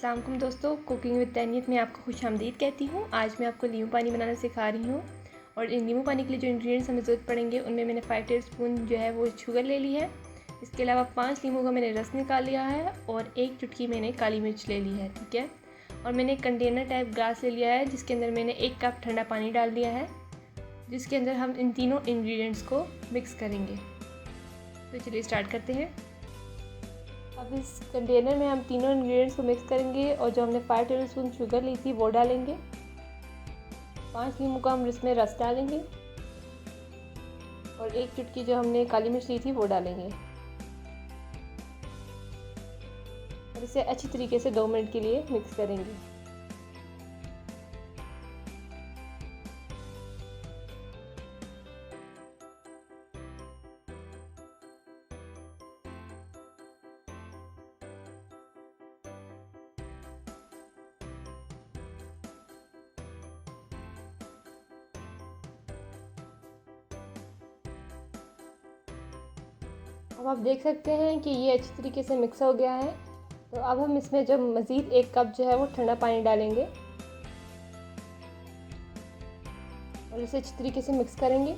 अस्सलाम वालेकुम दोस्तों, कुकिंग विद तैनियत में आपको खुशामदीद कहती हूँ। आज मैं आपको नींबू पानी बनाना सिखा रही हूँ। और इन नींबू पानी के लिए जो इंग्रेडिएंट्स हमें ज़रूरत पड़ेंगे उनमें मैंने 5 टेबलस्पून जो है वो शुगर ले ली है। इसके अलावा 5 नींबू का मैंने रस निकाल लिया है और 1 चुटकी मैंने काली मिर्च ले ली है, ठीक है। और मैंने एक कंटेनर टाइप ग्लास ले लिया है जिसके अंदर मैंने 1 कप ठंडा पानी डाल दिया है, जिसके अंदर हम इन तीनों इंग्रेडिएंट्स को मिक्स करेंगे। तो चलिए स्टार्ट करते हैं। अब इस कंटेनर में हम तीनों इंग्रेडिएंट्स को मिक्स करेंगे और जो हमने 5 टेबलस्पून शुगर ली थी वो डालेंगे। 5 नींबू का हम इसमें रस डालेंगे और 1 चुटकी जो हमने काली मिर्च ली थी वो डालेंगे और इसे अच्छी तरीके से 2 मिनट के लिए मिक्स करेंगे। अब आप देख सकते हैं कि ये अच्छी तरीके से मिक्स हो गया है। तो अब हम इसमें जब मज़ीद 1 कप जो है वो ठंडा पानी डालेंगे और इसे अच्छी तरीके से मिक्स करेंगे।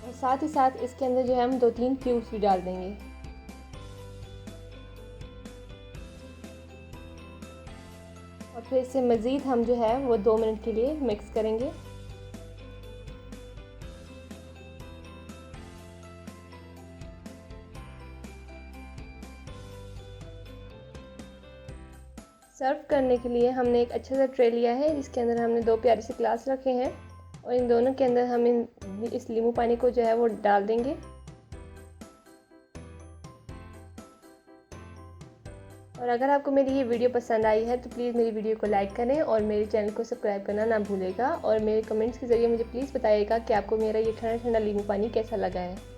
और साथ ही साथ इसके अंदर जो है हम 2-3 क्यूब्स भी डाल देंगे। और फिर इसे मज़ीद हम जो है वो 2 मिनट के लिए मिक्स करेंगे। सर्व करने के लिए हमने एक अच्छा सा ट्रे लिया है जिसके अंदर हमने 2 प्यारे से ग्लास रखे हैं और इन दोनों के अंदर हम इस नींबू पानी को जो है वो डाल देंगे। और अगर आपको मेरी ये वीडियो पसंद आई है तो प्लीज़ मेरी वीडियो को लाइक करें और मेरे चैनल को सब्सक्राइब करना ना भूलेगा। और मेरे कमेंट्स के ज़रिए मुझे प्लीज़ बताइएगा कि आपको मेरा ये ठंडा ठंडा नींबू पानी कैसा लगा है।